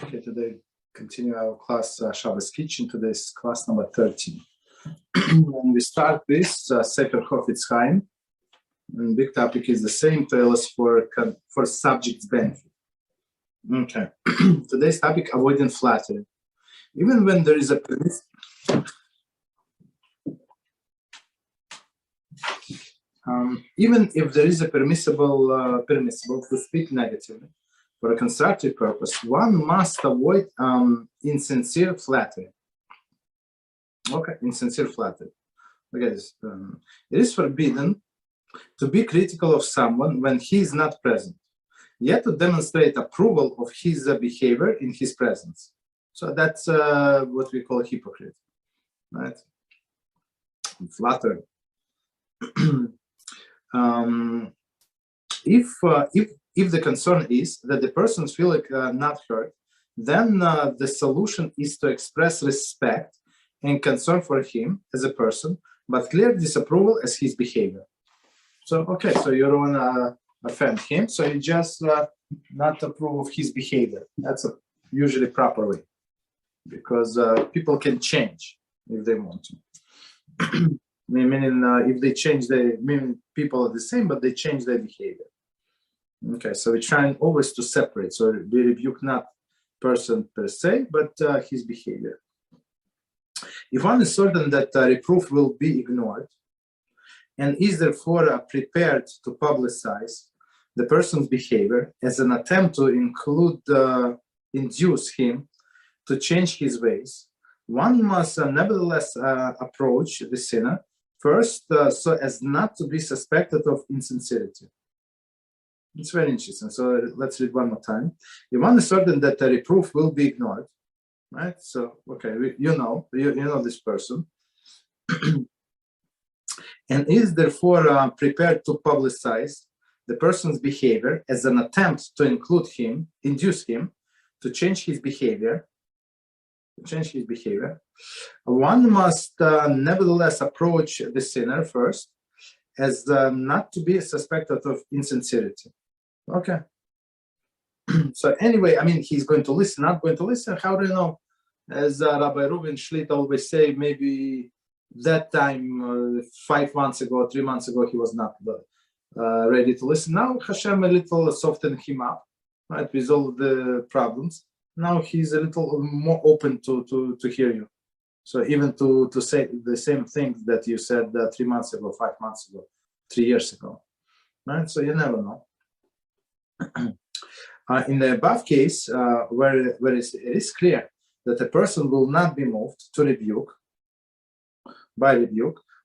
Okay, today continue our class Shabbos Kitchen. Today's class number 13. And we start with Sefer Chofetz Chaim. And big topic is the same, tell us for subject's benefit. Okay. Today's topic, avoiding flattery. Even when there is a even if there is a permissible to speak negatively for a constructive purpose, one must avoid insincere flattery. Okay, insincere flattery. Okay, it is forbidden to be critical of someone when he is not present, yet to demonstrate approval of his behavior in his presence. So that's what we call hypocrite, right? Flattery. If the concern is that the person feels not heard, then the solution is to express respect and concern for him as a person, but clear disapproval as his behavior. So, okay, so you don't want to offend him, so you just not approve of his behavior. That's a usually proper way, because people can change if they want to. Meaning, if they change, people are the same, but they change their behavior. Okay, so we're trying always to separate. So we rebuke not person per se, but his behavior. If one is certain that reproof will be ignored, and is therefore prepared to publicize the person's behavior as an attempt to induce him to change his ways, one must nevertheless approach the sinner first so as not to be suspected of insincerity. It's very interesting. So let's read one more time. If one is certain that the reproof will be ignored, right? So, okay, you know this person, and is therefore prepared to publicize the person's behavior as an attempt to induce him to change his behavior. One must nevertheless approach the sinner first as not to be suspected of insincerity. Okay. So anyway, I mean, he's going to listen, not going to listen. How do you know? As Rabbi Reuven Schlitt always say, maybe that time, 5 months ago, 3 months ago, he was not ready to listen. Now HaShem a little softened him up, right, with all the problems. Now he's a little more open to hear you. So even to say the same things that you said 3 months ago, 5 months ago, 3 years ago, right? So you never know. In the above case, where it is clear that a person will not be moved to rebuke,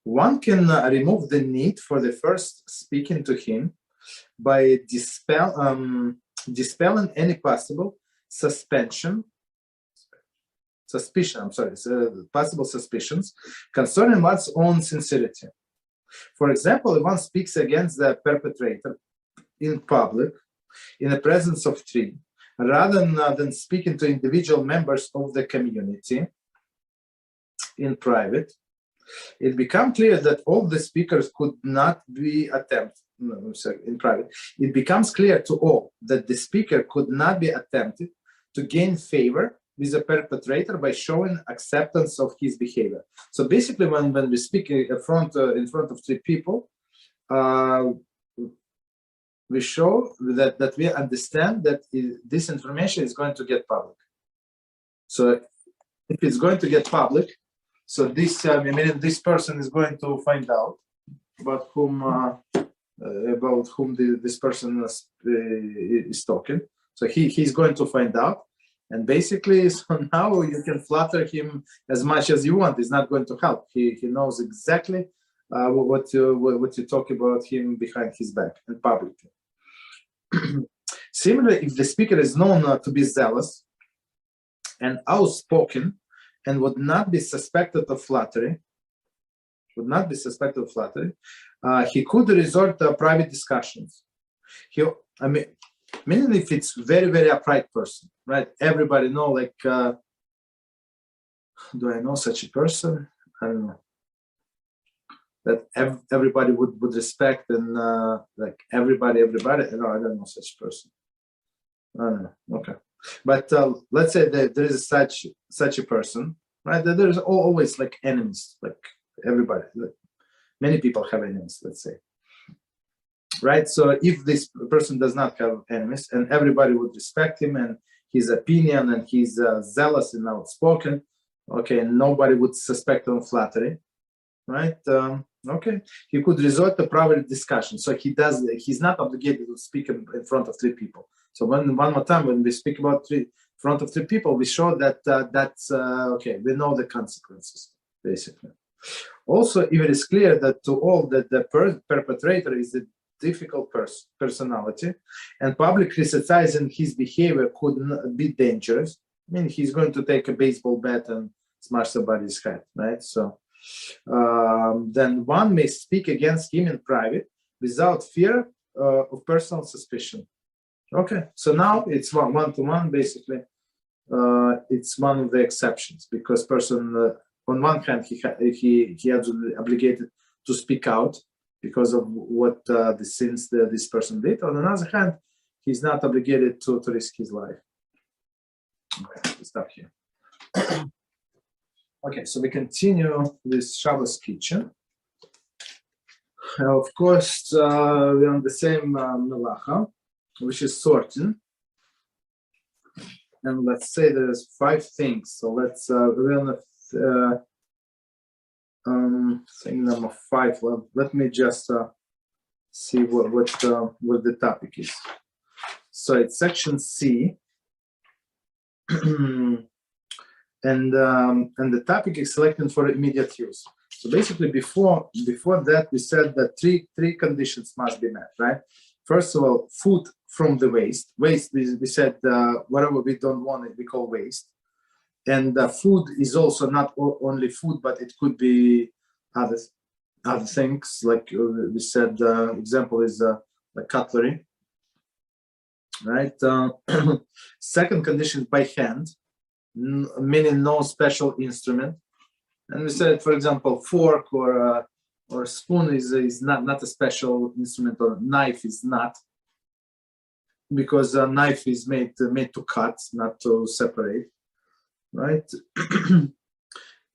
one can remove the need for the first speaking to him by dispelling any possible possible suspicions concerning one's own sincerity. For example, if one speaks against the perpetrator in public, in the presence of three, rather than speaking to individual members of the community in private, it becomes clear that all the speakers could not be in private. It becomes clear to all that the speaker could not be attempted to gain favor with the perpetrator by showing acceptance of his behavior. So basically, when we speak in front of three people, we show that we understand that this information is going to get public. So if it's going to get public, so this this person is going to find out about whom this person is talking. So he's going to find out, and basically, so now you can flatter him as much as you want. It's not going to help. He knows exactly what you talk about him behind his back and publicly. Similarly, if the speaker is known to be zealous and outspoken and would not be suspected of flattery, he could resort to private discussions. Meaning if it's very, very upright person, right? Everybody know, like, do I know such a person? I don't know. That everybody would respect and like everybody. No, I don't know such person. I don't know. Okay. But let's say that there is such a person, right? That there's always like enemies, like everybody. Like many people have enemies, let's say, right? So if this person does not have enemies, and everybody would respect him and his opinion, and he's zealous and outspoken, okay, and nobody would suspect him of flattery, right? Okay, he could resort to private discussion. So he's not obligated to speak in front of three people. So one more time, when we speak about in front of three people, we show that that's okay. We know the consequences, basically. Also, if it is clear that to all that the perpetrator is a difficult personality, and public criticizing his behavior could be dangerous. I mean, he's going to take a baseball bat and smash somebody's head, right? So then one may speak against him in private without fear of personal suspicion. Okay, so now it's one-to-one, basically. It's one of the exceptions, because person, on one hand, he has obligated to speak out because of what the sins that this person did. On the other hand, he's not obligated to risk his life. Okay, let's stop here. Okay, so we continue this Shabbos kitchen. Of course, we're on the same Melacha, which is sorting. And let's say there's 5 things. So let's we're on thing number 5. Well, let me just see what the topic is. So it's section C. And the topic is selected for immediate use. So basically, before that, we said that three conditions must be met, right? First of all, food from the waste. Waste, we said whatever we don't want it, we call waste. And food is also not only food, but it could be other things. Like we said, example is the cutlery, right? Second condition, by hand, meaning no special instrument. And we said, for example, fork or spoon is not a special instrument, or knife is not, because a knife is made to cut, not to separate, right?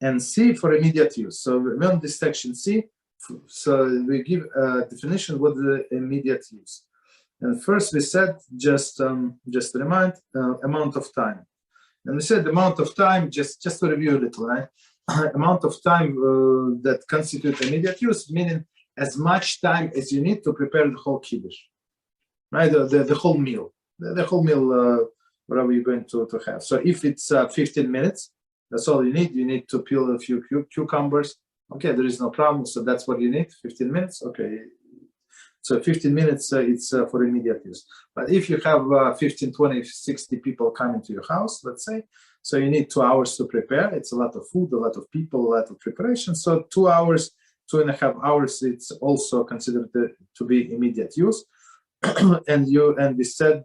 And C for immediate use. So we're on this section C. So we give a definition what the immediate use. And first we said just to remind amount of time. And we said the amount of time, just to review a little, right? Amount of time that constitute immediate use, meaning as much time as you need to prepare the whole kiddush, right? The whole meal, the whole meal, whatever you're going to have. So if it's 15 minutes, that's all you need. You need to peel a few cucumbers. Okay, there is no problem. So that's what you need, 15 minutes. Okay. So 15 minutes, it's for immediate use. But if you have 15, 20, 60 people coming to your house, let's say, so you need 2 hours to prepare. It's a lot of food, a lot of people, a lot of preparation. So 2 hours, 2.5 hours, it's also considered to be immediate use. and we said,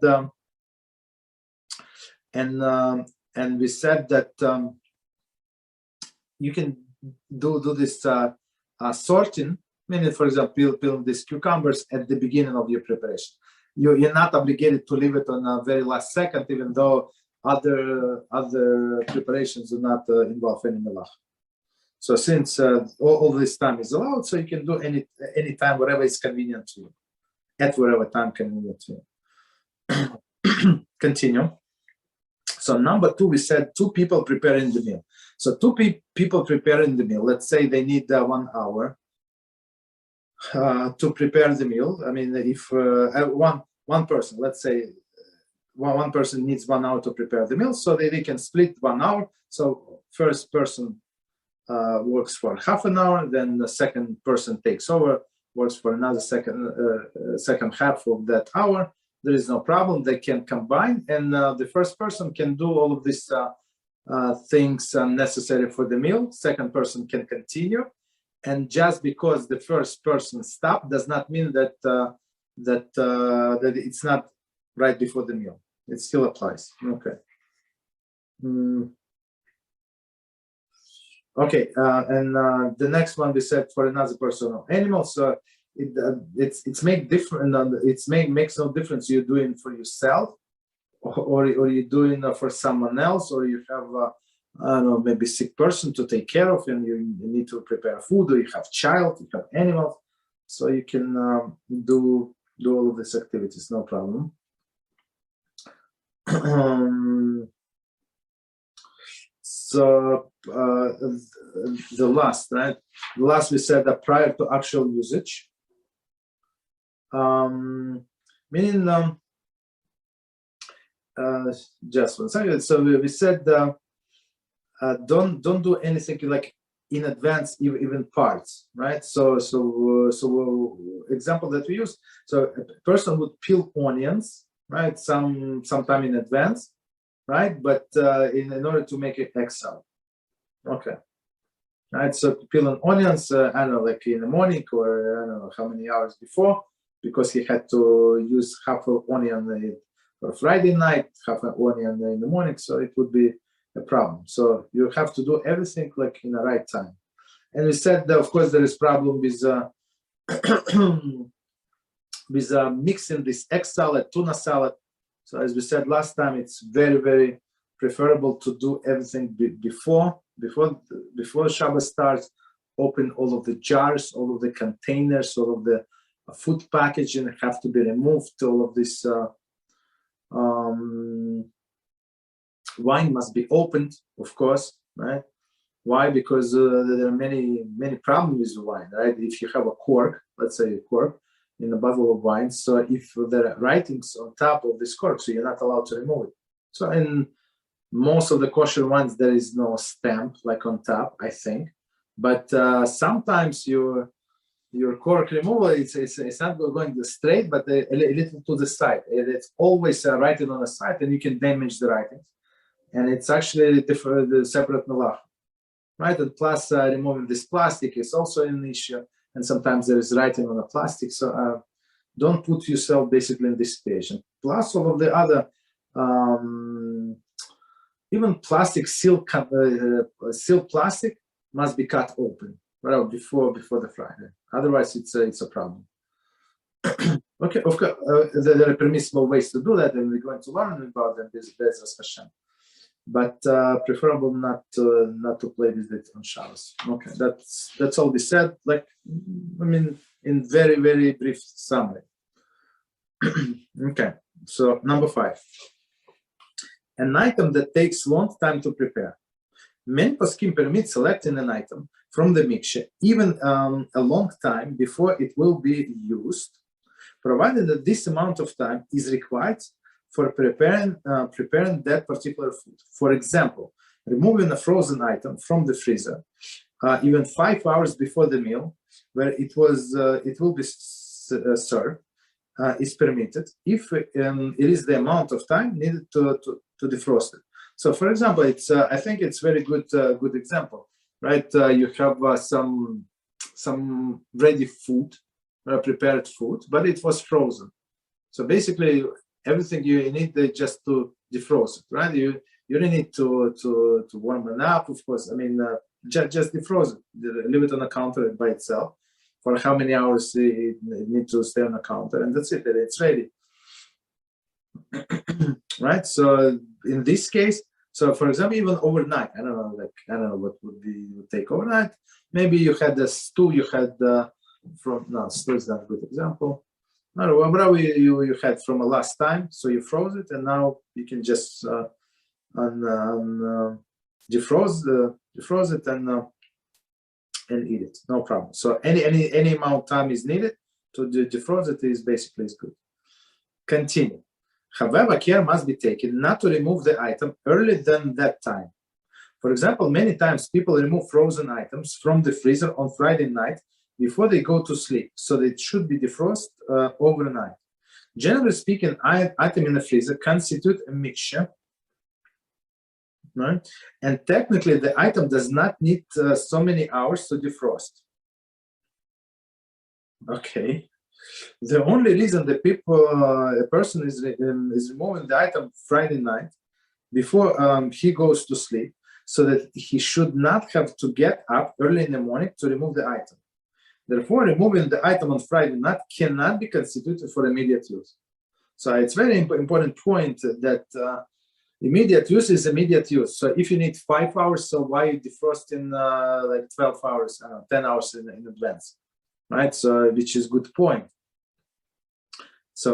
and we said that you can do this sorting. Meaning, for example, peel these cucumbers at the beginning of your preparation. You're not obligated to leave it on a very last second, even though other preparations do not involve any Melacha. So since all this time is allowed, so you can do any time, whatever is convenient to you, at whatever time convenient to you. Continue. So number 2, we said 2 people preparing the meal. So 2 people preparing the meal. Let's say they need 1 hour. To prepare the meal. I mean, if one person, let's say one person needs 1 hour to prepare the meal, so they can split 1 hour. So first person works for half an hour, then the second person takes over, works for another second half of that hour. There is no problem. They can combine, and the first person can do all of these things necessary for the meal. Second person can continue. And just because the first person stopped does not mean that that it's not right before the meal. It still applies. Okay. Okay. And the next one we said for another person or animal. So makes no difference you're doing for yourself or you're doing for someone else, or you have I don't know, maybe sick person to take care of, and you need to prepare food, or you have child, you have animals, so you can do all of these activities, no problem. So the last, right? The last we said that prior to actual usage, meaning just one second. So we said don't do anything like in advance, even parts, right? So example that we use. So a person would peel onions, right? Sometime in advance, right? But in order to make it excel, okay, right? So peeling onions, I don't know, like in the morning, or I don't know how many hours before, because he had to use half an onion for Friday night, half an onion in the morning, so it would be a problem. So you have to do everything like in the right time. And we said that, of course, there is problem with with mixing this egg salad, tuna salad. So as we said last time, it's very, very preferable to do everything before Shabbat starts. Open all of the jars, all of the containers, all of the food packaging have to be removed. All of this wine must be opened, of course, right? Why? Because there are many problems with wine, right? If you have a cork, let's say a cork in a bottle of wine, so if there are writings on top of this cork, so you're not allowed to remove it. So in most of the kosher wines, there is no stamp like on top, I think. But sometimes your cork removal, it's not going straight, but a little to the side. It's always writing on the side, and you can damage the writings. And it's actually the separate Melacha, right? And plus, removing this plastic is also an issue. And sometimes there is writing on the plastic. So don't put yourself basically in this situation. Plus, all of the other, even plastic, seal plastic must be cut open, right, before the Friday. Otherwise, it's a problem. Okay, of course, there are permissible ways to do that, and we're going to learn about them. Beezrat HaShem. But preferable not to play with it on Shabbos. Okay, that's all we said. Like, I mean, in very, very brief summary. Okay, so number 5. An item that takes long time to prepare. Many poskim permit selecting an item from the mixture even a long time before it will be used, provided that this amount of time is required for preparing that particular food. For example, removing a frozen item from the freezer even 5 hours before the meal, where it will be served, is permitted if it is the amount of time needed to defrost it. So, for example, I think it's very good example, right? You have some ready food, prepared food, but it was frozen. So basically, everything you need just to defrost it, right? You don't need to warm it up, of course. I mean, just defrost it, leave it on the counter by itself for how many hours it needs to stay on the counter, and that's it. It's ready, right? So in this case, so for example, even overnight, I don't know what would take overnight. Maybe you had the stew, you had stew is not a good example. No, whatever you had from the last time, so you froze it, and now you can just defroze it and eat it, no problem. So any amount of time is needed to defroze it is good. Continue. However, care must be taken not to remove the item earlier than that time. For example, many times people remove frozen items from the freezer on Friday night before they go to sleep, so that it should be defrosted overnight. Generally speaking, item in the freezer constitute a mixture, right? And technically, the item does not need so many hours to defrost. Okay. The only reason a person is removing the item Friday night before he goes to sleep, so that he should not have to get up early in the morning to remove the item. Therefore, removing the item on Friday night cannot be constituted for immediate use. So it's very important point that immediate use is immediate use. So if you need 5 hours, so why you defrost in like 12 hours, 10 hours in advance, right? So which is good point. So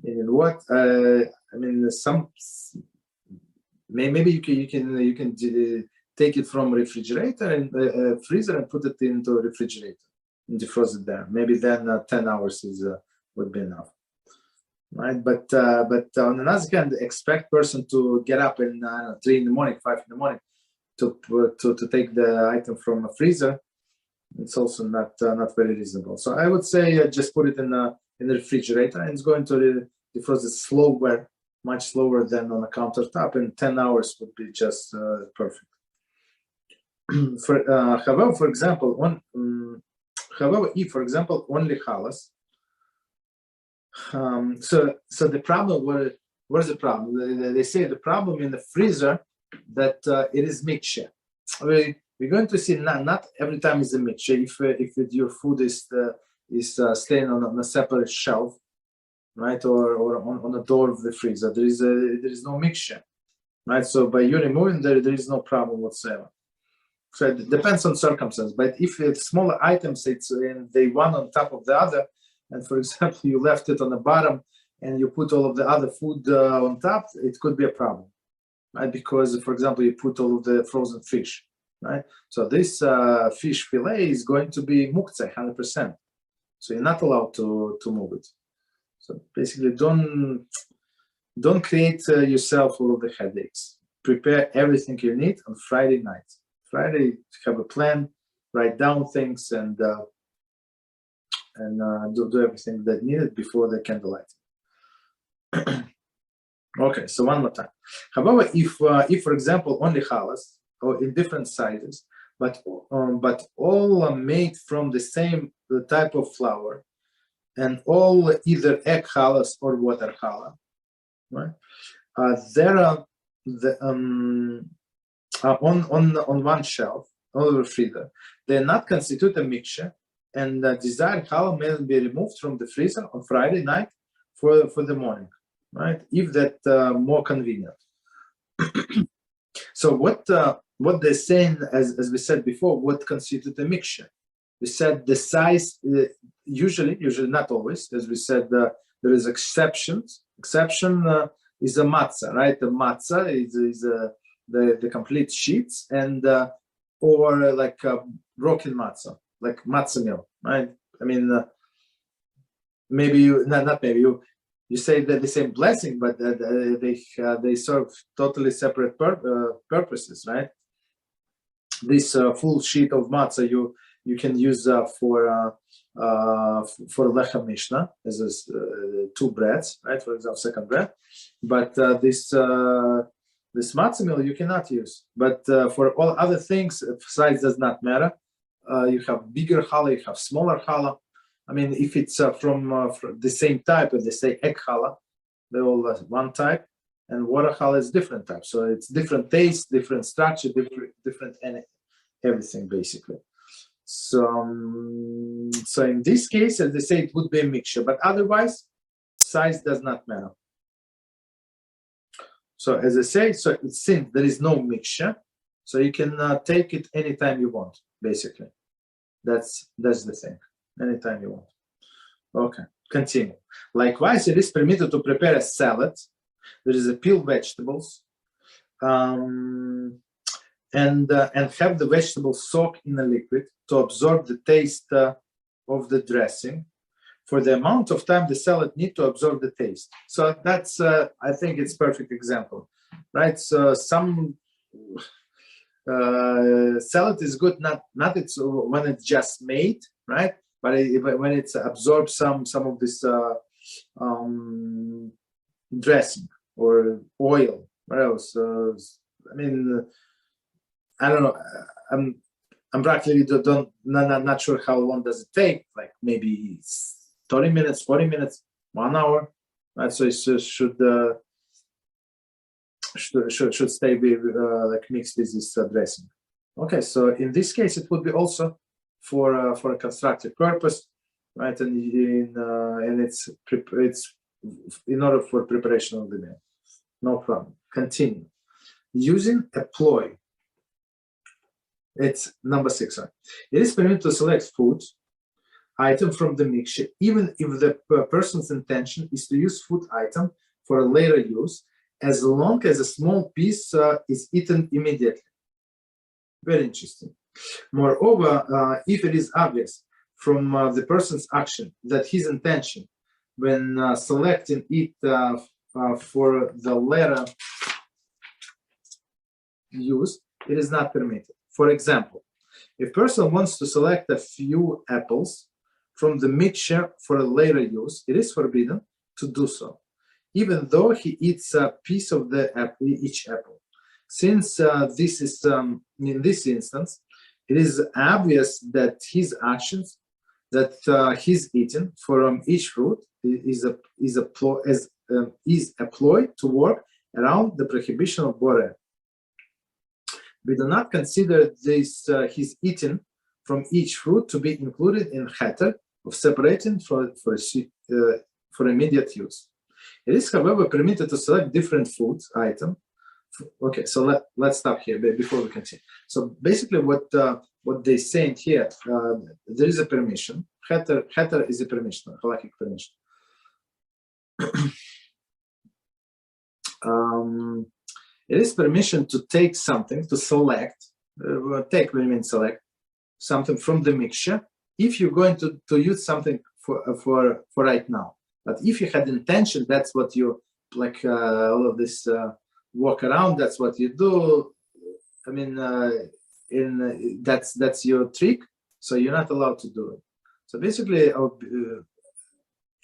what I mean, maybe you can take it from refrigerator and freezer and put it into refrigerator and defrost it there. Maybe then 10 hours is would be enough, right? But on another hand, expect person to get up in 3 in the morning, 5 in the morning to take the item from a freezer. It's also not very reasonable. So I would say just put it in the refrigerator, and it's going to defrost it slower, much slower than on a countertop, and 10 hours would be just perfect. However, for example, if for example only halas, so the problem, what is the problem? They say the problem in the freezer that it is mixture. We're going to see not every time is a mixture. If your food is staying on a separate shelf, right, or on the door of the freezer, there is no mixture, right? So by you removing there is no problem whatsoever. So it depends on circumstance. But if it's smaller items, it's they one on top of the other, and for example you left it on the bottom and you put all of the other food on top, it could be a problem, right? Because for example you put all of the frozen fish, right? So this fish fillet is going to be muktzah 100%. So you're not allowed to move it. So basically, don't create yourself all of the headaches. Prepare everything you need on Friday night. Friday, have a plan, write down things, and do everything that needed before the candlelight. Okay, so one more time. However, if for example only halas or in different sizes, but all are made from the same type of flour, and all either egg halas or water challah, right? There are on one shelf, on the freezer, they not constitute a mixture, and desired challah may be removed from the freezer on Friday night for the morning, right? If that more convenient. So what they're saying, as we said before, what constitutes a mixture? We said the size, usually not always, as we said, there is exceptions. Exception is a matzah, right? The matzah is the complete sheets, and or like broken matzah, like matzah meal, right? I mean, maybe you not maybe you say that the same blessing, but they serve totally separate purposes, right? This full sheet of matzah you can use for lechem mishnah as two breads, right? For example, second bread, but this matzah meal you cannot use. But for all other things, size does not matter. You have bigger challah, you have smaller challah. I mean, if it's from the same type, if they say egg challah, they're all one type, and water challah is different type. So it's different taste, different structure, different everything basically. So in this case, as they say, it would be a mixture, but otherwise, size does not matter. So as I say, so since there is no mixture, so you can take it anytime you want, basically. That's the thing. Anytime you want. Okay, continue. Likewise, it is permitted to prepare a salad. There is a peel vegetables, and have the vegetables soak in a liquid to absorb the taste of the dressing for the amount of time the salad need to absorb the taste. So that's I think it's perfect example, right? So some salad is good not it's when it's just made, right? But when it's absorbed some of this dressing or oil, what else? I mean, I don't know. I'm practically not sure how long does it take. Like maybe 30 minutes, 40 minutes, 1 hour. Right? So it should stay like mixed with this dressing. Okay, so in this case, it would be also for a constructive purpose, right? And it's in order for preparation of the meal. No problem. Continue. Using a ploy. It's number 6. Right? It is permitted to select food item from the mixture, even if the person's intention is to use food item for a later use, as long as a small piece is eaten immediately. Very interesting. Moreover, if it is obvious from the person's action that his intention when selecting it for the later use, it is not permitted. For example, if a person wants to select a few apples from the mixture for a later use, it is forbidden to do so, even though he eats a piece of the apple, each apple. Since this is, in this instance, it is obvious that his actions that he's eaten from each fruit is a ploy to work around the prohibition of Boreh. We do not consider this his eating from each fruit to be included in heter of separating for immediate use. It is, however, permitted to select different food item. Okay, so let's stop here before we continue. So basically, what they're saying here, there is a permission. Heter is a permission, a halachic permission. It is permission to take something, to select, take what I mean select, something from the mixture, if you're going to use something for right now. But if you had intention, that's what you, like all of this walk around, that's what you do. I mean, that's your trick, so you're not allowed to do it. So basically,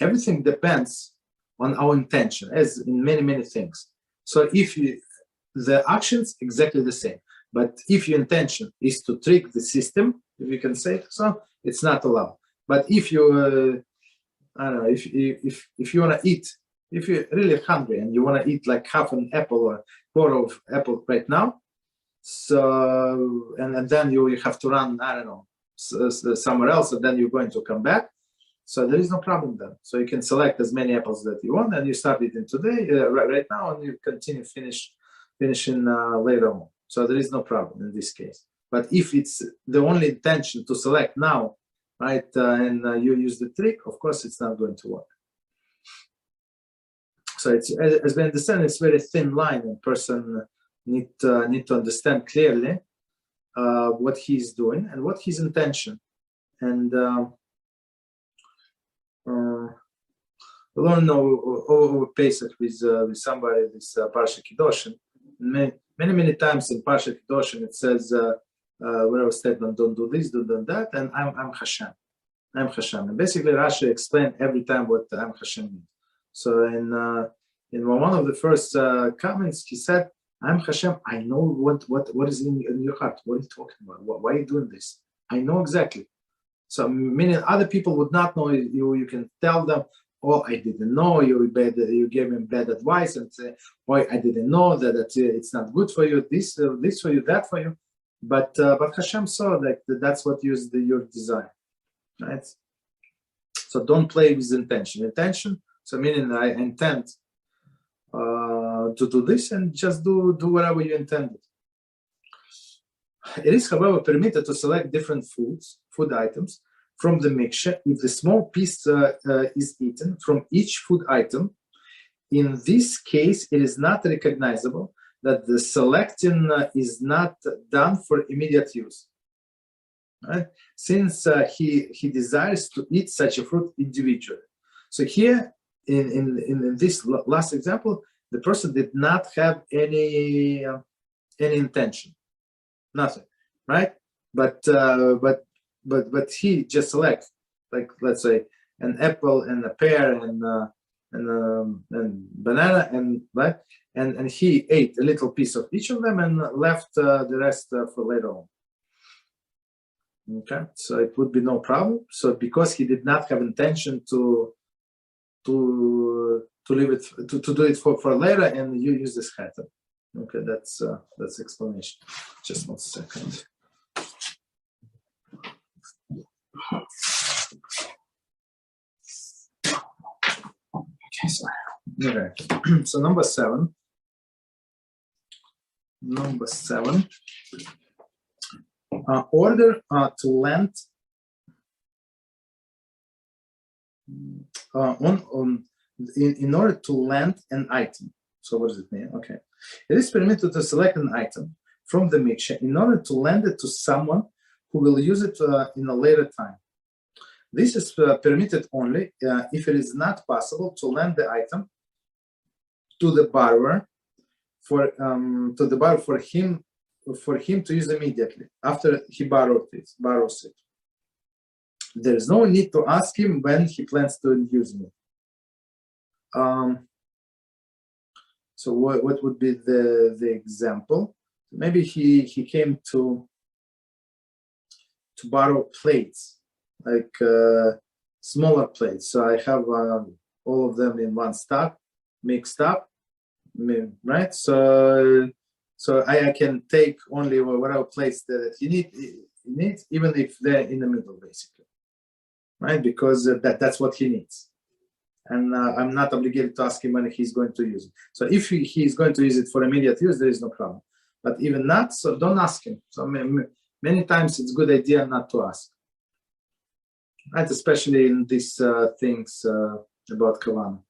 everything depends on our intention, as in many things. So if the actions exactly the same, but if your intention is to trick the system, if you can say so, it's not allowed. But if you, I don't know, if you want to eat, if you're really hungry and you want to eat like half an apple or quarter of apple right now, so and then you have to run, I don't know, somewhere else, and then you're going to come back. So there is no problem then. So you can select as many apples that you want, and you start eating today, right now, and you continue finishing later on. So there is no problem in this case. But if it's the only intention to select now, right, and you use the trick, of course, it's not going to work. So it's, as we understand, it's very thin line, and person need to understand clearly what he's doing and what his intention. And we learn over Pesach with somebody this Parsha Kedoshim. Many times in Parsha Kedoshim it says whatever statement, don't do this, don't do that, and I'm HaShem. I'm HaShem. And basically Rashi explained every time what I'm HaShem means. So in one of the first comments he said, I'm HaShem, I know what is in your heart. What are you talking about? Why are you doing this? I know exactly. So meaning other people would not know you can tell them, oh, I didn't know, you gave me bad advice, and say, oh, I didn't know that it's not good for you, this for you, that for you. But Hashem saw that that's what your desire, right? So don't play with intention. Intention, so meaning I intend to do this, and just do whatever you intended. It is, however, permitted to select different food items from the mixture if the small piece is eaten from each food item. In this case, it is not recognizable that the selecting is not done for immediate use, right? Since he desires to eat such a fruit individually. So here, in this last example, the person did not have any intention, nothing, right? But he just selects, like, let's say, an apple and a pear and banana, and right, and he ate a little piece of each of them and left the rest for later on. Okay, so it would be no problem. So because he did not have intention to leave it to do it for later, and you use this heter. Okay, that's explanation. Just 1 second. Okay. So number seven. Order to lend in order to lend an item. So what does it mean? Okay. It is permitted to select an item from the mixture in order to lend it to someone who will use it in a later time. This is permitted only if it is not possible to lend the item to the borrower for him to use immediately after he borrows it. There is no need to ask him when he plans to use it. So what would be the example? Maybe he came to borrow plates, like smaller plates. So I have all of them in one stock, mixed up, right? So I can take only whatever plates that he needs, even if they're in the middle, basically, right? Because that's what he needs. And I'm not obligated to ask him when he's going to use it. So if he's going to use it for immediate use, there is no problem. But even not, so don't ask him. So many times it's a good idea not to ask, right? Especially in these things about Kavanah.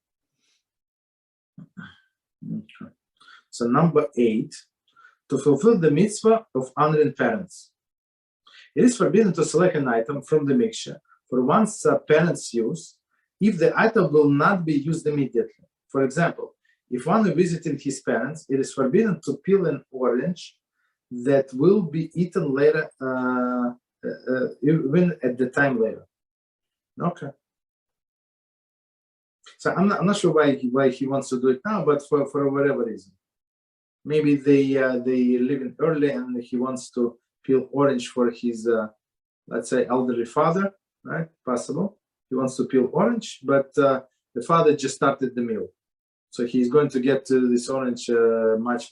Okay. So number 8, to fulfill the mitzvah of honoring parents. It is forbidden to select an item from the mixture for one's parents' use if the item will not be used immediately. For example, if one is visiting his parents, it is forbidden to peel an orange that will be eaten later, even at the time later. Okay. So I'm not sure why he wants to do it now, but for whatever reason. Maybe they live in early and he wants to peel orange for his, let's say, elderly father, right? Possible. He wants to peel orange, but the father just started the meal. So he's going to get to this orange much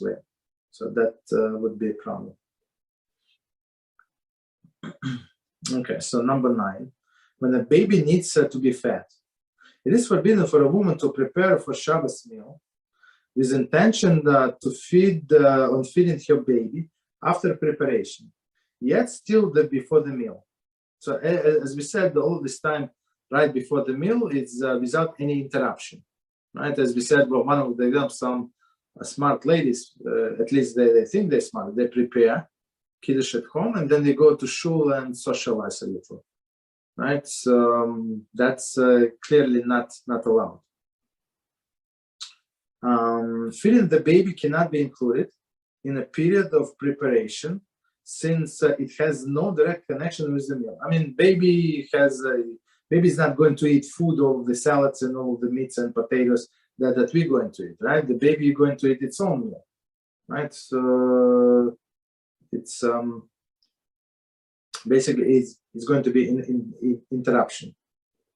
later. So that would be a problem. Okay, so number 9. When a baby needs to be fed, it is forbidden for a woman to prepare for Shabbos meal with intention to feeding her baby after preparation, yet still before the meal. So as we said, all this time right before the meal is without any interruption, right? As we said, well, one of the examples, some smart ladies, at least they think they're smart, they prepare Kiddush at home and then they go to shul and socialize a little, right? So that's clearly not allowed. Feeding the baby cannot be included in a period of preparation since it has no direct connection with the meal. I mean, baby is not going to eat food, all the salads and all the meats and potatoes that we're going to eat, right? The baby is going to eat its own meal, right? So it's basically it's going to be in interruption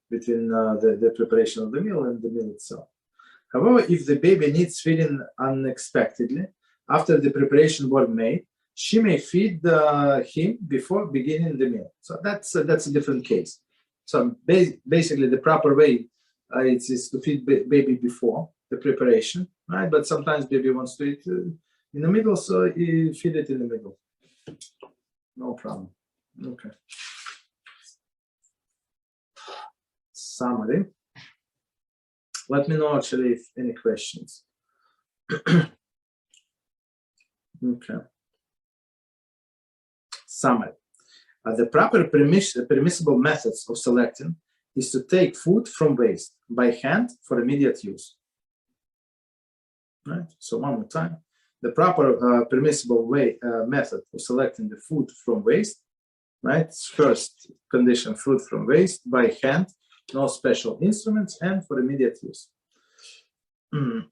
between the preparation of the meal and the meal itself. However, if the baby needs feeding unexpectedly after the preparation was made, she may feed him before beginning the meal. So that's a different case. So basically, the proper way is to feed baby before the preparation, right? But sometimes baby wants to eat in the middle, so you feed it in the middle. No problem. Okay. Summary. Let me know actually if any questions. Okay. Summary. The proper permissible methods of selecting is to take food from waste by hand for immediate use. Right. So one more time. The proper permissible method of selecting the food from waste, right? First condition, food from waste by hand, no special instruments, and for immediate use.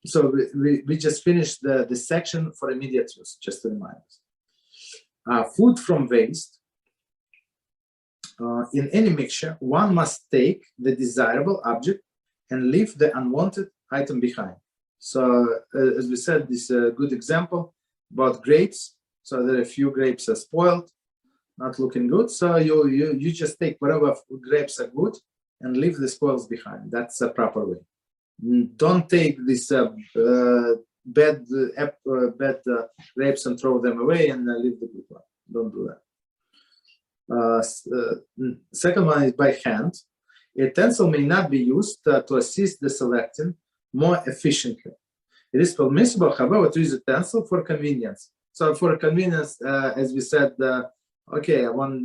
So we just finished the section for immediate use, just to remind us. Food from waste. In any mixture, one must take the desirable object and leave the unwanted item behind. So as we said, this is a good example about grapes. So there are a few grapes are spoiled, not looking good. So you just take whatever grapes are good and leave the spoils behind. That's a proper way. Don't take these bad grapes and throw them away and leave the good one. Don't do that. Second one is by hand. A utensil may not be used to assist the selecting more efficiently. It is permissible, however, to use a utensil for convenience. So for convenience, as we said, okay, I want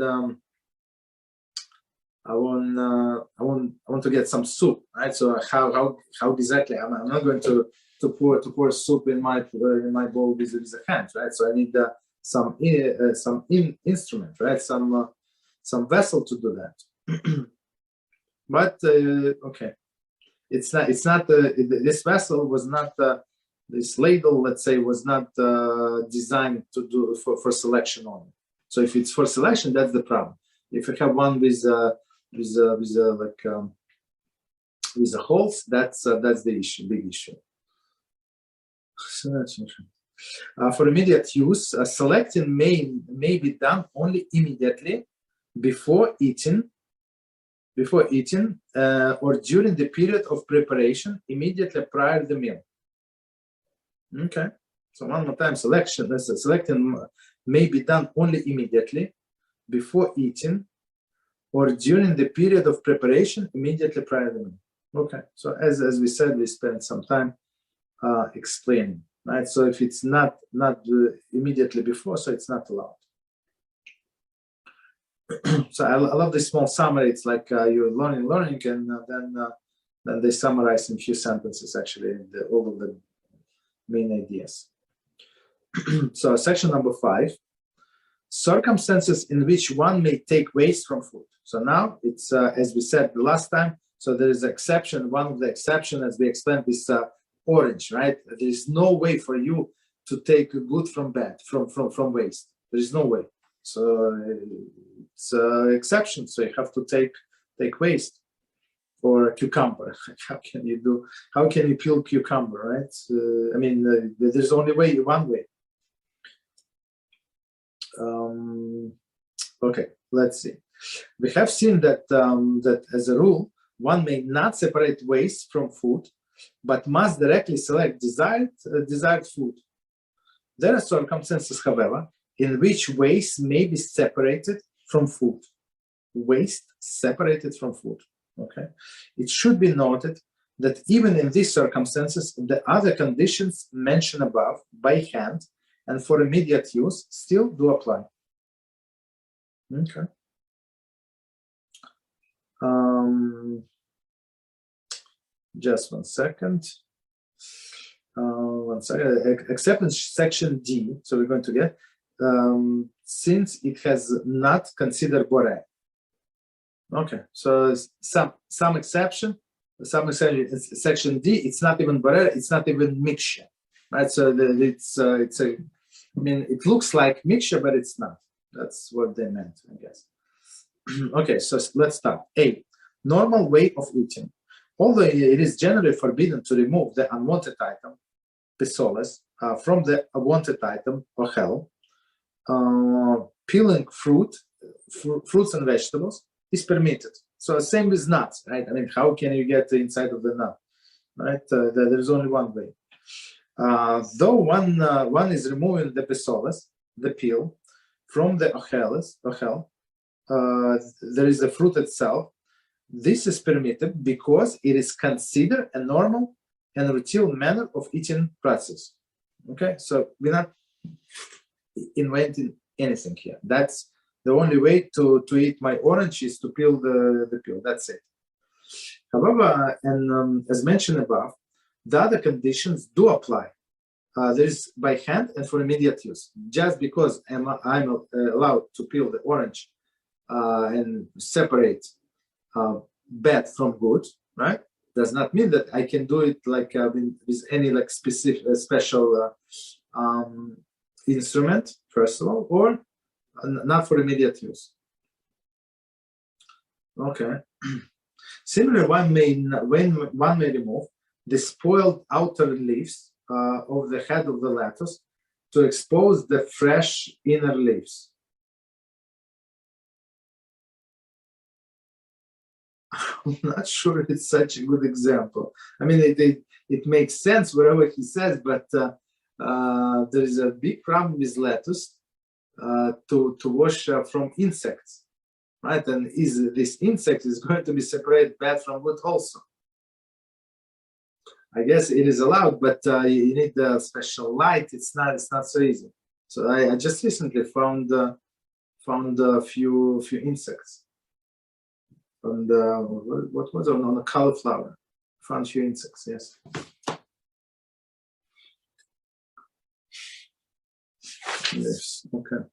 to get some soup, right? So how exactly? I'm not going to pour soup in my bowl with a hand, right? So I need some instrument, right? Some vessel to do that. But okay, it's not. This vessel was not. This ladle, let's say, was not designed to do for selection only. So if it's for selection, that's the problem. If you have one with holes, that's the issue, big issue. For immediate use, selecting may be done only immediately before eating, or during the period of preparation, immediately prior to the meal. Okay, so one more time, selecting may be done only immediately before eating or during the period of preparation immediately prior to the meal. Okay, so as we said, we spent some time explaining, right? So if it's not immediately before, so it's not allowed. So I love this small summary. It's like you're learning, and then they summarize in a few sentences actually all of the main ideas. So section number 5, circumstances in which one may take waste from food. So now it's as we said the last time. So there is an exception. One of the exceptions, as we explained, is orange, right? There is no way for you to take good from bad, from waste. There is no way. So it's an exception. So you have to take waste. Or a cucumber. How can you peel cucumber, right? I mean, there's only one way. Okay, let's see. We have seen that that as a rule, one may not separate waste from food, but must directly select desired food. There are circumstances, however, in which waste may be separated from food. Waste separated from food. Okay. It should be noted that even in these circumstances, the other conditions mentioned above by hand and for immediate use still do apply. Okay. Just 1 second. Except in section D, so we're going to get since it has not considered boreh. Okay, so some exception. Section D, it's not even boreh, it's not even mixture, right? So it's a. I mean, it looks like mixture, but it's not. That's what they meant, I guess. Okay, so let's start. A, normal way of eating. Although it is generally forbidden to remove the unwanted item, pisoles, from the unwanted item, ochel, peeling fruits and vegetables is permitted. So same with nuts, right? I mean, how can you get the inside of the nut, right? There is only one way. Though one is removing the pisoles, the peel, from the ochel, there is the fruit itself. This is permitted because it is considered a normal and routine manner of eating process. Okay, so we're not inventing anything here. That's the only way to eat my orange is to peel the peel. That's it. However, and as mentioned above, the other conditions do apply. There is by hand and for immediate use. Just because I'm allowed to peel the orange and separate bad from good, right? Does not mean that I can do it like with any like specific special instrument, first of all, or not for immediate use. Okay. Similarly, when one may remove the spoiled outer leaves of the head of the lettuce to expose the fresh inner leaves. I'm not sure it's such a good example. I mean, it makes sense whatever he says, but there is a big problem with lettuce to wash from insects, right? And this insect is going to be separated bad from good also. I guess it is allowed, but you need a special light. It's not so easy. So I just recently found a few insects. And what was it? On a cauliflower? Found a few insects. Yes. Yes. Okay.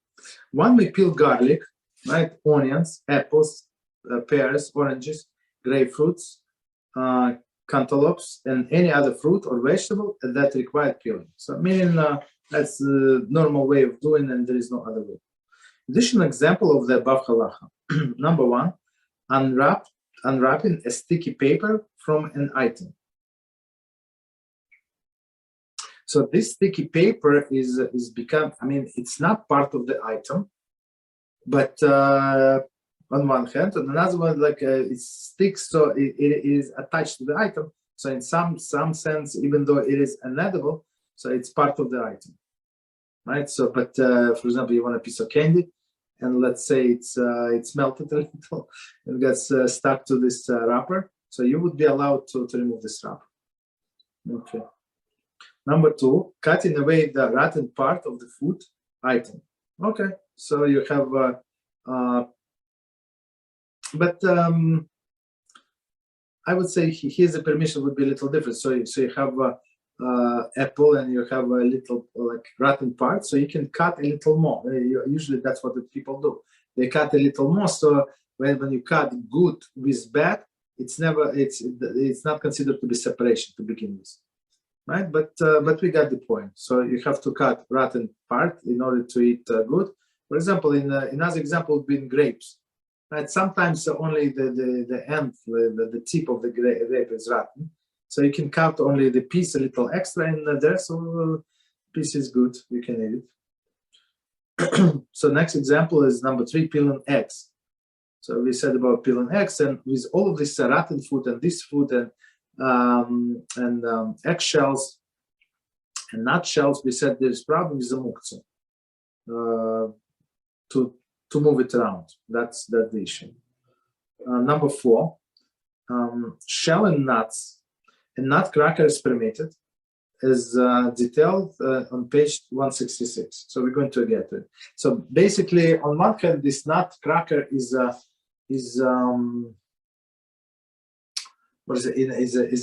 One may peel garlic, right? Onions, apples, pears, oranges, grapefruits, cantaloupes, and any other fruit or vegetable that require peeling. So meaning that's the normal way of doing, and there is no other way. Additional example of the above halacha. Number one, unwrapping a sticky paper from an item. So this sticky paper is become, I mean, it's not part of the item, but on one hand, on another one, like it sticks, so it is attached to the item. So in some sense, even though it is inedible, so it's part of the item, right? So, but for example, you want a piece of candy, and let's say it's melted a little and gets stuck to this wrapper. So you would be allowed to remove this wrapper. Okay. Number two, cutting away the rotten part of the food item. Okay, so you have, but I would say here's the permission would be a little different. So you have apple and you have a little like rotten part, so you can cut a little more. Usually that's what the people do. They cut a little more. So when you cut good with bad, it's not considered to be separation to begin with. Right, but we got the point. So you have to cut rotten part in order to eat good. For example, in another example would be in grapes. Right, sometimes only the end, the tip of the grape is rotten. So you can cut only the piece a little extra in there. So piece is good. You can eat it. So next example is number three, peeling eggs. So we said about peeling eggs, and with all of this rotten food and this food and eggshells and nutshells, we said there's problem with the muktzah to move it around. That's the issue. Number four, shell and nuts and nutcracker is permitted, is detailed on page 166. So we're going to get to it. So basically, on one hand, this nutcracker is a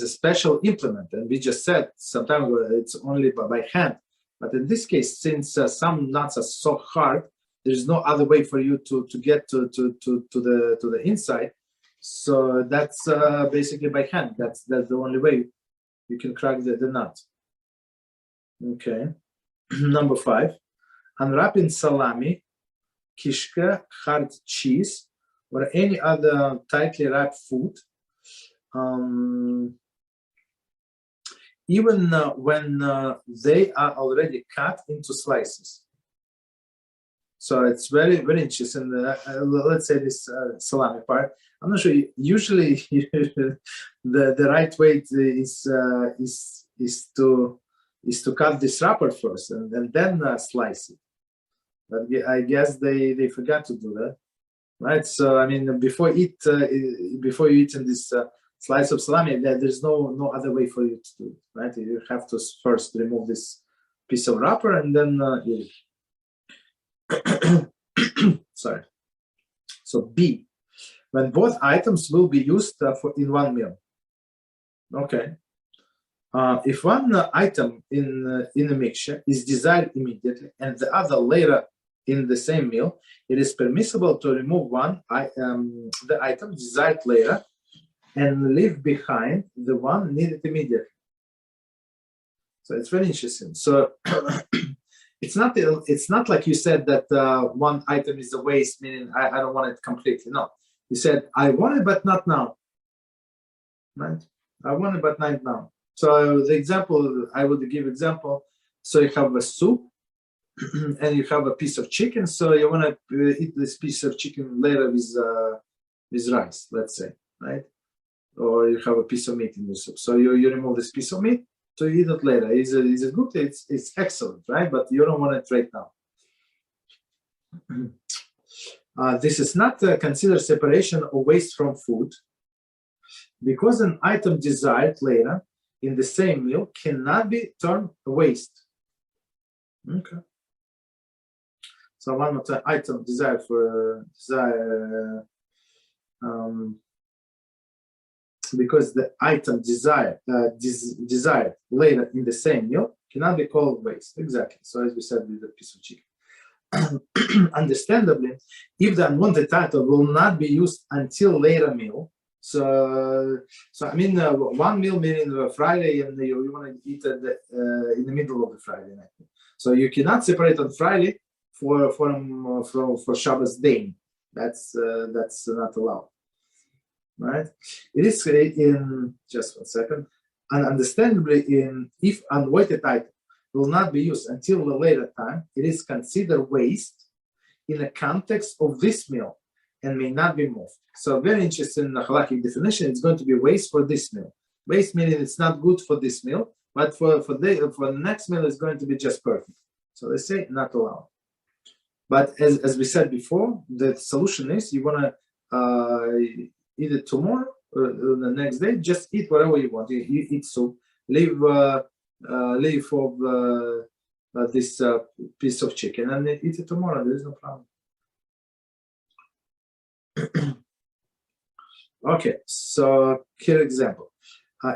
special implement, and we just said sometimes it's only by hand. But in this case, since some nuts are so hard, there is no other way for you to get to the inside. So that's basically by hand. That's the only way you can crack the nut. Okay. Number five, unwrapping salami, kishka, hard cheese, or any other tightly wrapped food. Even when they are already cut into slices. So it's very, very interesting. Let's say this salami part. I'm not sure. Usually, the right way is to cut this wrapper first and then slice it. But I guess they forgot to do that, right? So I mean, before you eat in this slice of salami, there's no other way for you to do it, right? You have to first remove this piece of wrapper and then eat it. Sorry. So B, when both items will be used in one meal. Okay. If one item in a mixture is desired immediately and the other later in the same meal, it is permissible to remove the item desired later and leave behind the one needed immediately. So it's very interesting. So it's not like you said that one item is a waste, meaning I don't want it completely. No, you said I want it, but not now. Right? I want it, but not now. So the example I would give So you have a soup and you have a piece of chicken. So you want to eat this piece of chicken later with rice, let's say. right? Or you have a piece of meat in your soup. So you remove this piece of meat to eat it later. Is it good? It's excellent, right? But you don't want it right now. This is not considered separation or waste from food, because an item desired later in the same meal cannot be termed waste. Okay. So one more time, item desired because the item desired later in the same meal cannot be called waste. Exactly. So as we said with the piece of chicken. Understandably, if the unwanted item will not be used until later meal, so I mean, one meal meaning Friday, and you want to eat it in the middle of the Friday night. So you cannot separate on Friday for Shabbos day. That's not allowed, right? It is in just 1 second, and understandably, if unweighted item will not be used until a later time, it is considered waste in the context of this meal and may not be moved. So very interesting halakhic definition. It's going to be waste for this meal. Waste meaning it's not good for this meal, but for the next meal it's going to be just perfect. So they say not allowed. But as we said before, the solution is you want to eat it tomorrow or the next day. Just eat whatever you want. You eat soup. Leave of this piece of chicken and eat it tomorrow. There is no problem. Okay, so here example.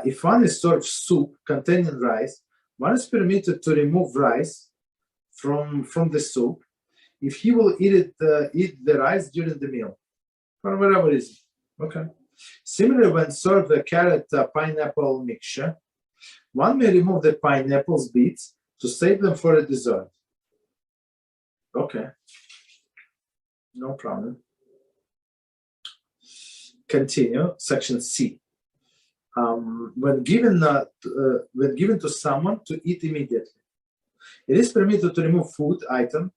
If one is served soup containing rice, one is permitted to remove rice from the soup if he will eat the rice during the meal, for whatever reason. Okay. Similarly, when served a carrot pineapple mixture, one may remove the pineapple's bits to save them for a dessert. Okay, no problem. Continue, section C. When given to someone to eat immediately, it is permitted to remove food item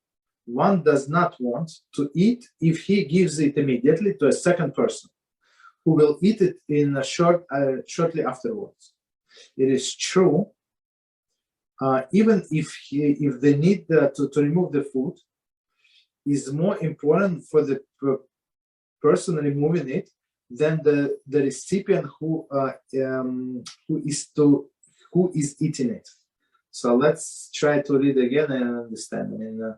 one does not want to eat if he gives it immediately to a second person who will eat it in shortly afterwards. It is true, even if the need to remove the food is more important for the person removing it than the recipient who is eating it. So let's try to read again and understand. I mean,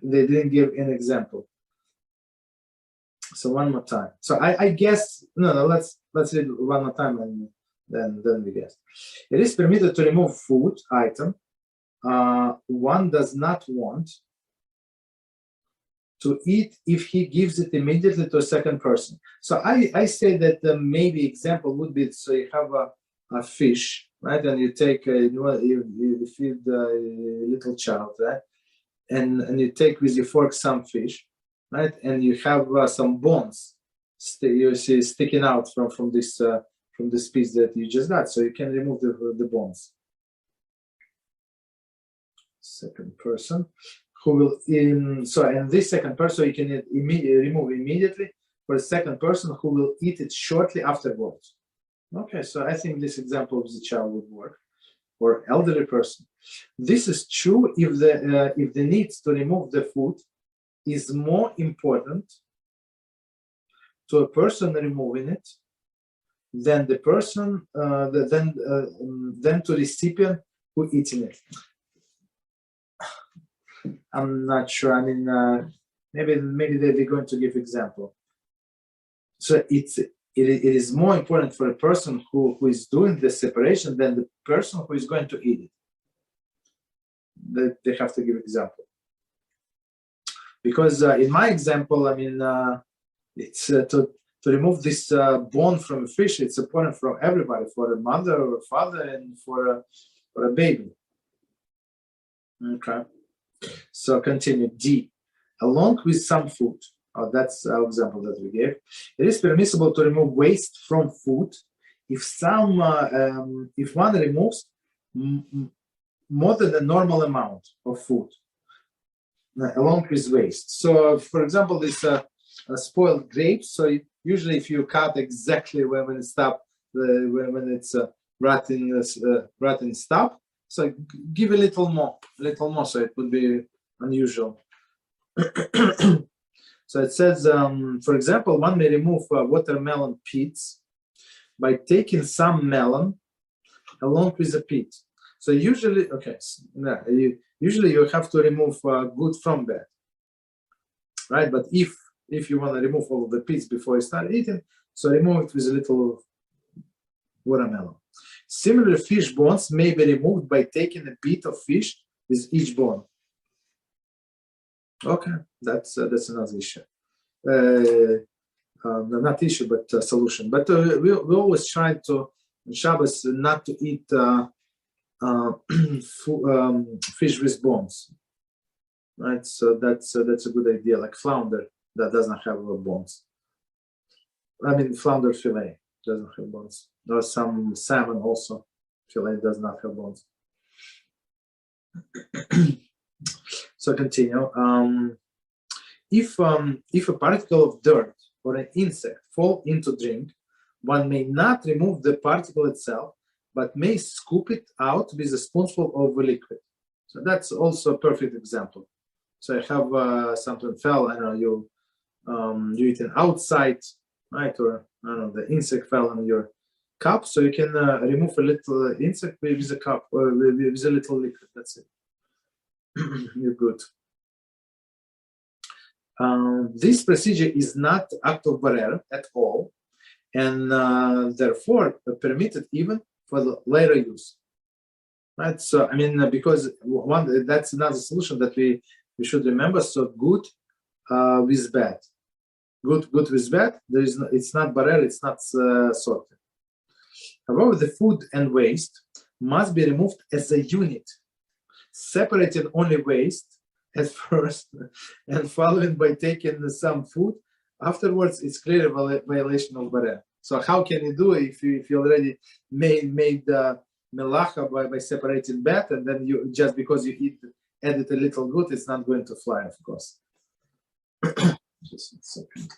they didn't give an example. So one more time. So I guess no. Let's read one more time and then we guess. It is permitted to remove food item one does not want to eat if he gives it immediately to a second person. So I say that maybe example would be, so you have a fish, right? And you take you feed a little child, right? And you take with your fork some fish, right? And you have some bones you see sticking out from this piece that you just got. So you can remove the bones. Second person who will and this second person you can remove immediately for a second person who will eat it shortly afterwards. Okay, so I think this example of the child would work, or elderly person. This is true if the need to remove the food is more important to a person removing it than the person than to recipient who eating it. I'm not sure. I mean, maybe they're going to give example. So it is more important for a person who is doing the separation than the person who is going to eat it. They have to give example. Because in my example, I mean, it's to remove this bone from a fish. It's important for everybody, for a mother or a father, and for a baby. Okay. So continue. D. Along with some food. That's our example that we gave. It is permissible to remove waste from food if one removes more than the normal amount of food along with waste. So, for example, this spoiled grapes. So usually, if you cut exactly when it stops, when it's rotten stop, so give a little more, so it would be unusual. So it says, for example, one may remove watermelon pits by taking some melon along with the pit. So usually, usually you have to remove good from bad, right? But if you want to remove all of the pits before you start eating, so remove it with a little watermelon. Similar fish bones may be removed by taking a bit of fish with each bone. Okay, that's another issue. Not issue, but solution. But we always try to on Shabbos not to eat fish with bones, right? So that's a good idea. Like flounder that doesn't have bones. I mean, flounder fillet doesn't have bones. There are some salmon also fillet does not have bones. So continue. If a particle of dirt or an insect fall into drink, one may not remove the particle itself, but may scoop it out with a spoonful of liquid. So that's also a perfect example. So I have something fell. I don't know, you eating outside, right? Or I don't know, the insect fell in your cup. So you can remove a little insect with a cup or with a little liquid. That's it. You're good. This procedure is not act of barer at all, and therefore permitted even for the later use. Right. So I mean, because that's another solution that we should remember. So good with bad, good with bad. It's not barer. It's not sorted. However, the food and waste must be removed as a unit, separating only waste at first and following by taking some food. Afterwards, it's clear violation of barer. So how can you do it if you already made Melacha by separating bad, and then you just because you added a little good, it's not going to fly, of course. Just a second.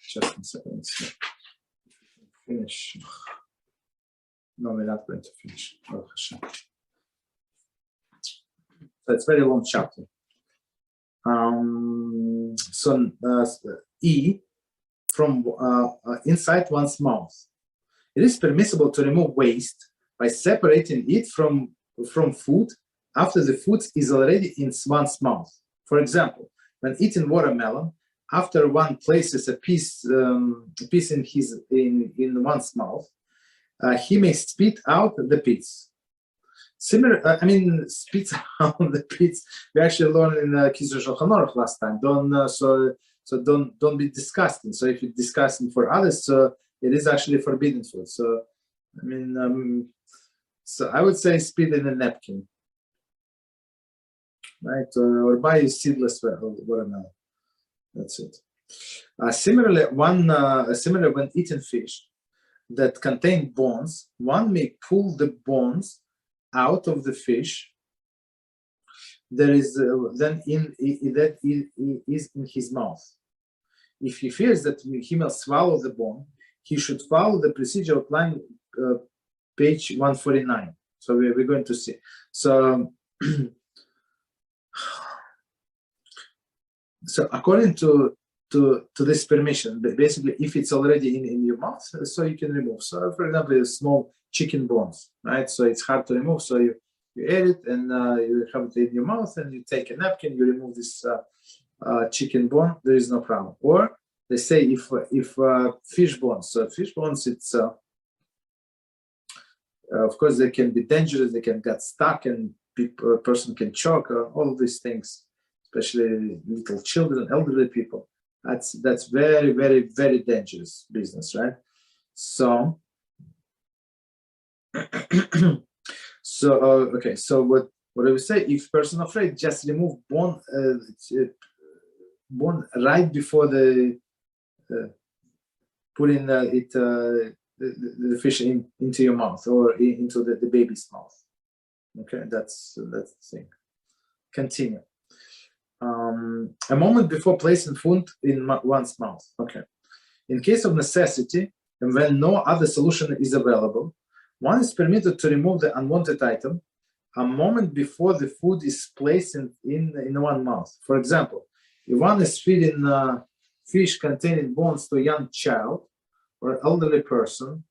Just a second. Finish. No, we're not going to finish. HaShem. So it's a very long chapter. E from inside one's mouth. It is permissible to remove waste by separating it from food after the food is already in one's mouth. For example, when eating watermelon, after one places a piece in one's mouth, he may spit out the pits. Similar, spit out the pits. We actually learned in Kisur Shulchan Aruch last time. Don't be disgusting. So if you're disgusting for others, so it is actually forbidden food. So so I would say spit in a napkin, right? Or buy a seedless watermelon. That's it. Similarly, when eating fish that contain bones, one may pull the bones out of the fish. There is then that is in his mouth. If he fears that he will swallow the bone, he should follow the procedure outlined page 149. So we're going to see. So, so according to this permission, basically, if it's already in your mouth, so you can remove. So, for example, small chicken bones, right? So it's hard to remove. So you eat it and you have it in your mouth, and you take a napkin, you remove this chicken bone. There is no problem. Or they say if fish bones. So fish bones, it's of course they can be dangerous. They can get stuck, and a person can choke. All of these things, especially little children, elderly people. That's very, very, very dangerous business, right? So, okay. So what I would say, if person afraid, just remove bone right before the putting the fish into your mouth or into the baby's mouth. Okay, that's the thing. Continue. A moment before placing food in one's mouth. Okay. In case of necessity, and when no other solution is available, one is permitted to remove the unwanted item a moment before the food is placed in one's mouth. For example, if one is feeding fish containing bones to a young child or elderly person,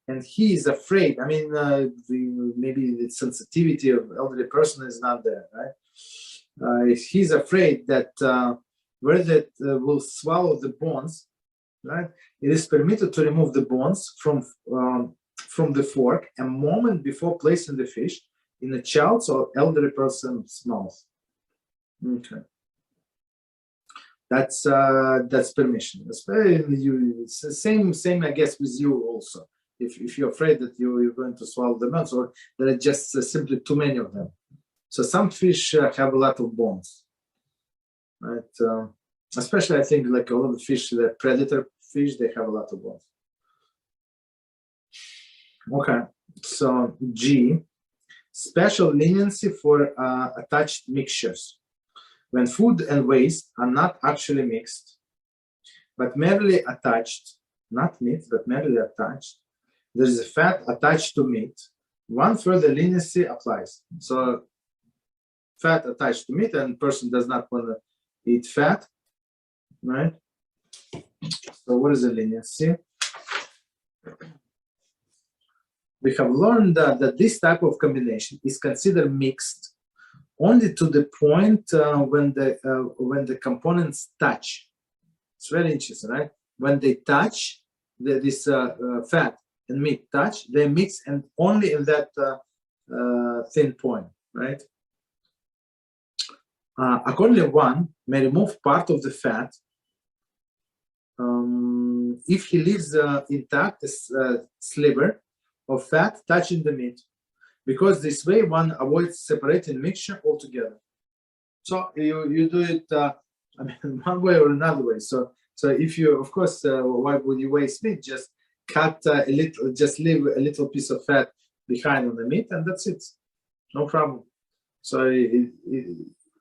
and he is afraid, maybe the sensitivity of elderly person is not there, right? If he's afraid that where that will swallow the bones, right? It is permitted to remove the bones from the fork a moment before placing the fish in a child's or elderly person's mouth. Okay, that's permission. It's the same, I guess, with you also. If you're afraid that you're going to swallow the bones, or there are just simply too many of them. So some fish have a lot of bones, right? Especially, I think, like a lot of fish, the predator fish, they have a lot of bones. Okay, so G, special leniency for attached mixtures. When food and waste are not actually mixed, but merely attached, not meat, but merely attached, there is a fat attached to meat, one further leniency applies. So fat attached to meat, and person does not want to eat fat, right? So what is the leniency? We have learned that this type of combination is considered mixed only to the point when the components touch. It's very interesting, right? When they touch, this fat and meat touch, they mix, and only in that thin point, right? Accordingly, one may remove part of the fat if he leaves intact a sliver of fat touching the meat, because this way one avoids separating mixture altogether. So you do it, one way or another way. So if you, of course, why would you waste meat? Just cut a little, just leave a little piece of fat behind on the meat, and that's it. No problem. So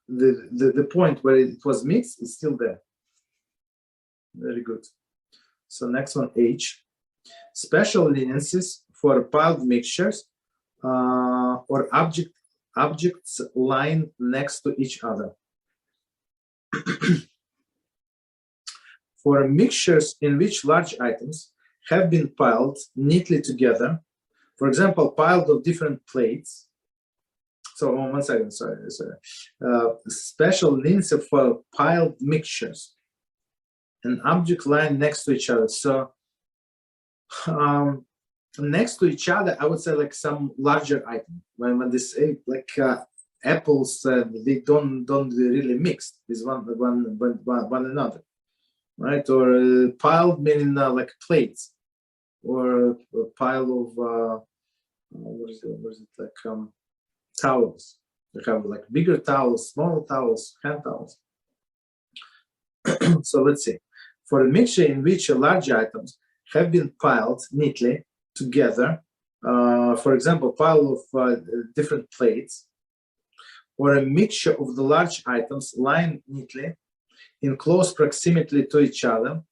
the point where it was mixed is still there. Very good. So next one, H. Special leniencies for piled mixtures or objects lying next to each other. For mixtures in which large items have been piled neatly together, for example, piled of different plates. So 1 second, sorry. Special leniency for piled mixtures and objects lying next to each other. So next to each other, I would say like some larger item. When they say like apples, they don't really mix with one another, right? Or piled meaning like plates, or a pile of what is it like towels. They have like bigger towels, smaller towels, hand towels. So let's see. For a mixture in which large items have been piled neatly together, for example, pile of different plates, or a mixture of the large items lying neatly in close proximity to each other,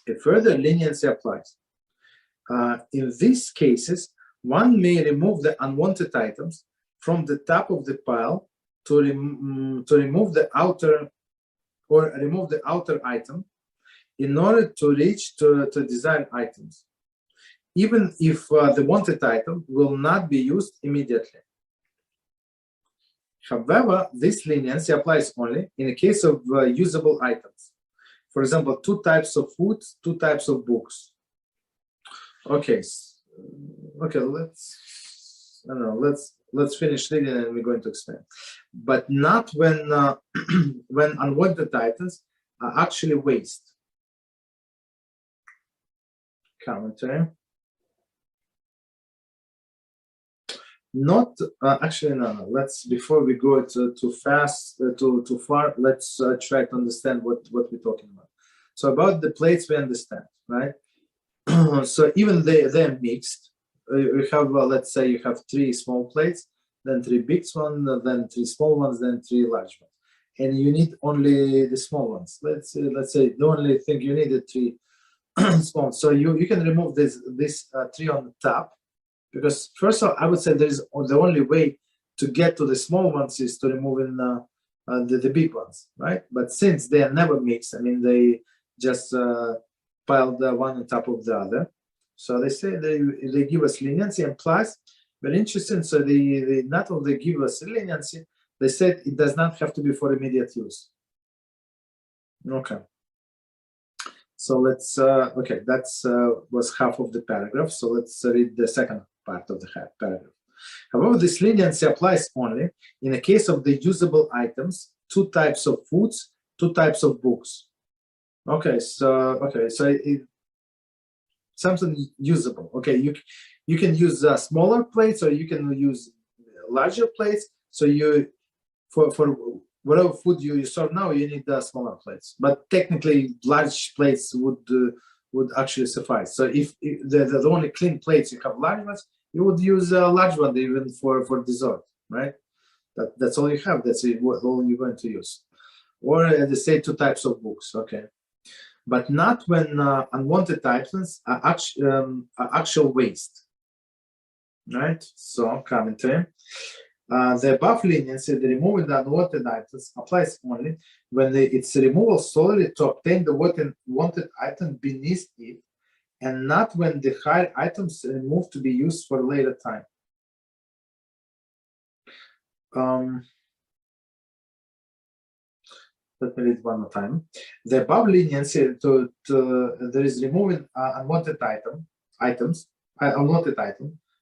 a further leniency applies. In these cases, one may remove the unwanted items from the top of the pile to remove the outer item in order to reach to desired items, even if the wanted item will not be used immediately. However, this leniency applies only in the case of usable items. For example, 2 types of food, 2 types of books. Okay, let's finish reading and we're going to explain. But not when when unwanted items are actually waste. Commentary. Not actually no. Let's, before we go too fast, too far, let's try to understand what we're talking about. So about the plates, we understand, right? So even they're mixed. You have let's say you have 3 small plates then 3 big ones, then 3 small ones, then 3 large ones. And you need only the small ones. Let's say the only thing you need is 3 small ones. So you can remove this 3 on the top, because first of all, I would say the only way to get to the small ones is to remove the big ones, right? But since they are never mixed, I mean, they just piled one on top of the other. So they say they give us leniency, and plus, very interesting. So they not only give us leniency, they said it does not have to be for immediate use. Okay. So let's okay. That's was half of the paragraph. So let's read the second part of the paragraph. However, this leniency applies only in the case of the usable items, 2 types of foods, 2 types of books. Okay, so something usable. Okay, you can use smaller plates, or you can use larger plates. So you for whatever food you serve now, you need smaller plates. But technically, large plates would actually suffice. So if the only clean plates you have large ones, you would use a large one even for dessert, right? That's all you have. That's all you're going to use. Or they say 2 types of books, okay. But not when unwanted items are actual waste, right? So commentary. The above leniency, the removing the unwanted items, applies only when its removal solely to obtain the wanted item beneath it, and not when the higher items are removed to be used for a later time. Let me read one more time. The above leniency there is removing unwanted items,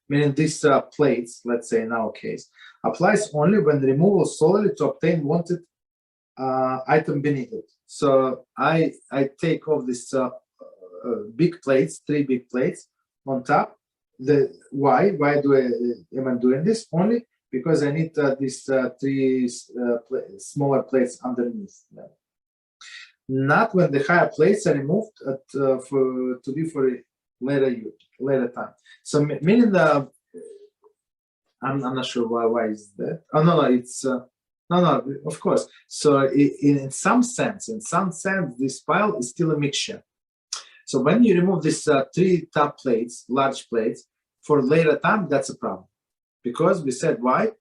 meaning these plates, let's say in our case, applies only when removal solely to obtain wanted item beneath it. So I take off this big plates, 3 big plates on top. Why am I doing this? Only because I need these 3 smaller plates underneath them. Not when the higher plates are removed to be for a later time. So meaning I'm not sure why is that. Oh no, it's no, of course. So in some sense, this pile is still a mixture. So when you remove these 3 top plates, large plates, for later time, that's a problem. Because we said why?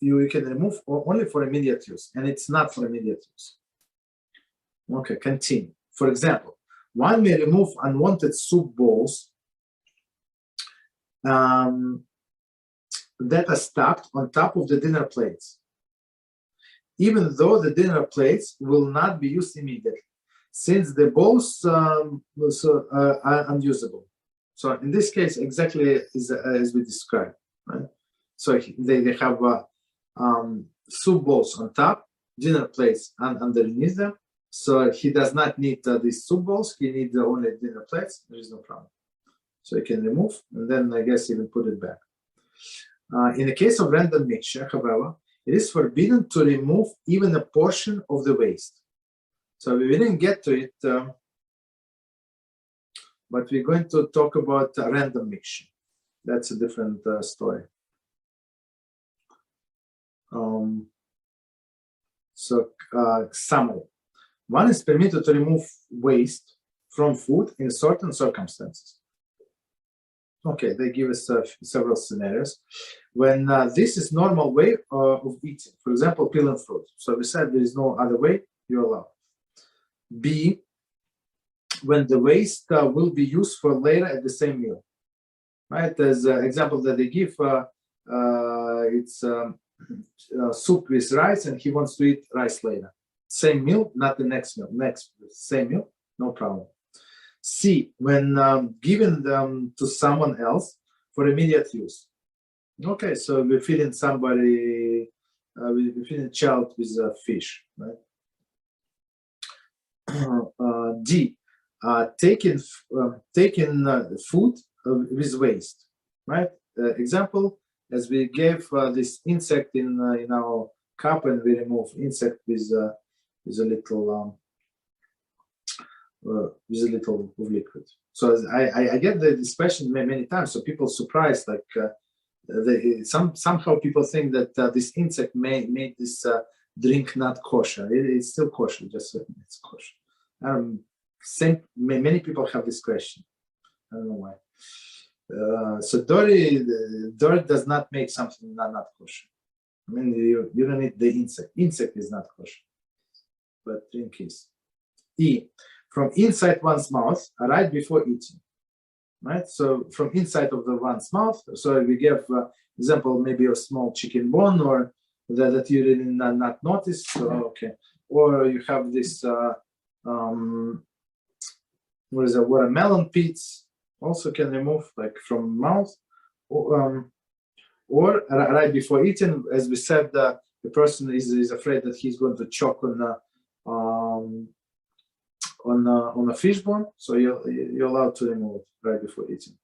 You can remove only for immediate use, and it's not for immediate use. Okay, continue. For example, one may remove unwanted soup bowls that are stacked on top of the dinner plates, even though the dinner plates will not be used immediately, since the bowls are unusable. So in this case, exactly as we described, right? So they have soup bowls on top, dinner plates underneath them. So he does not need these soup bowls. He needs only dinner plates. There is no problem. So you can remove, and then I guess even put it back. In the case of random mixture, however, it is forbidden to remove even a portion of the waste. So we didn't get to it, but we're going to talk about random mixture. That's a different story. Summary. One is permitted to remove waste from food in certain circumstances. Okay, they give us several scenarios. When this is normal way of eating, for example, peeling fruit. So we said there is no other way, you're allowed. B, when the waste will be used for later at the same meal. Right, as an example that they give, it's soup with rice, and he wants to eat rice later. Same meal, not the next meal. Same meal, no problem. C, when given them to someone else for immediate use. Okay, so we're feeding somebody, we're feeding a child with a fish, right? D, taking food with waste, right? Example, as we gave this insect in our cup, and we remove insect with a little of liquid. So I get this question many times. So people surprised, like somehow people think that this insect made this drink not kosher. It's still kosher, just so it's kosher. Many people have this question. I don't know why. So dirt does not make something not kosher. I mean, you don't need the insect. Insect is not kosher, but drink is. E, from inside one's mouth, right before eating. Right? So from inside of one's mouth. So we give example, maybe a small chicken bone or that you really not notice. So, okay. Or you have this, what is it, watermelon pits. Also can remove like from mouth, or right before eating, as we said, the person is afraid that he's going to choke on a fish bone, so you're allowed to remove it right before eating.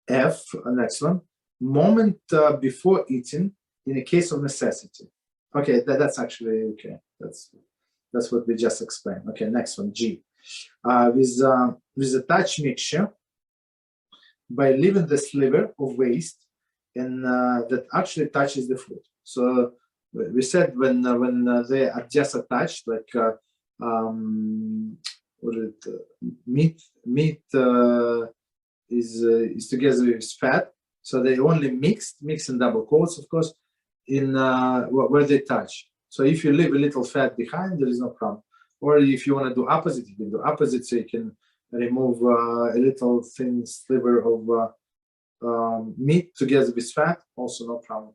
F, next one, moment before eating in a case of necessity. Okay, that's actually okay. That's what we just explained. Okay, next one, G, with a touch mixture. By leaving the sliver of waste and that actually touches the food. So we said when they are just attached, like meat is together with fat, so they only mix in double quotes, of course, in where they touch. So if you leave a little fat behind, there is no problem. Or if you want to do opposite, you can do opposite, so you can remove a little thin sliver of meat together with fat, also no problem.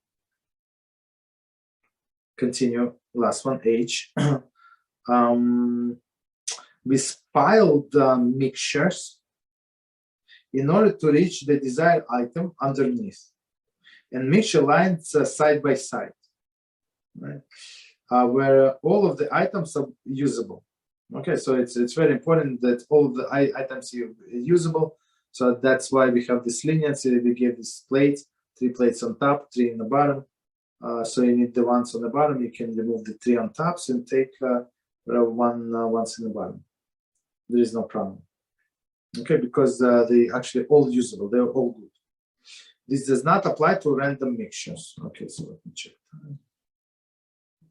Continue, last one, H. With piled mixtures in order to reach the desired item underneath, and mixture lines side by side, right? Where all of the items are usable. Okay, so it's very important that all of the items are usable. So that's why we have this leniency. We give this plates, 3 plates on top, 3 in the bottom. So you need the ones on the bottom. You can remove the 3 on tops and take ones in the bottom. There is no problem. Okay, because they actually all usable. They're all good. This does not apply to random mixtures. Okay, so let me check time.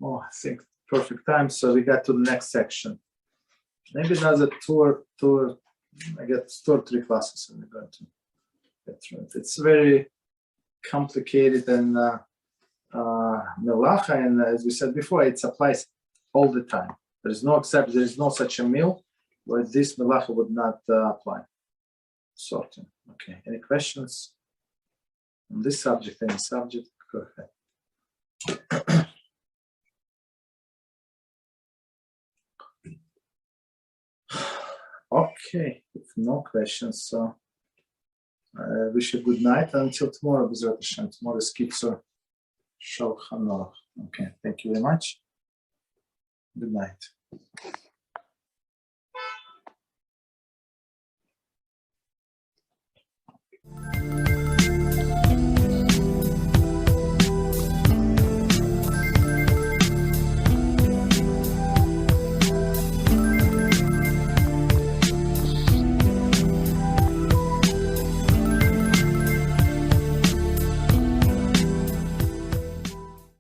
Oh, I think perfect time. So we got to the next section. Maybe another two or 3 classes and we're going to get through it. It's very complicated and Melacha, and as we said before, it applies all the time. There is no such a meal where this Melacha would not apply. Sorting. Okay. Any questions on this subject? Any subject? Go ahead. Okay, if no questions, so I wish you a good night until tomorrow, Beezrat HaShem. Tomorrow is Kitzur Shulchan Aruch. Okay, thank you very much. Good night.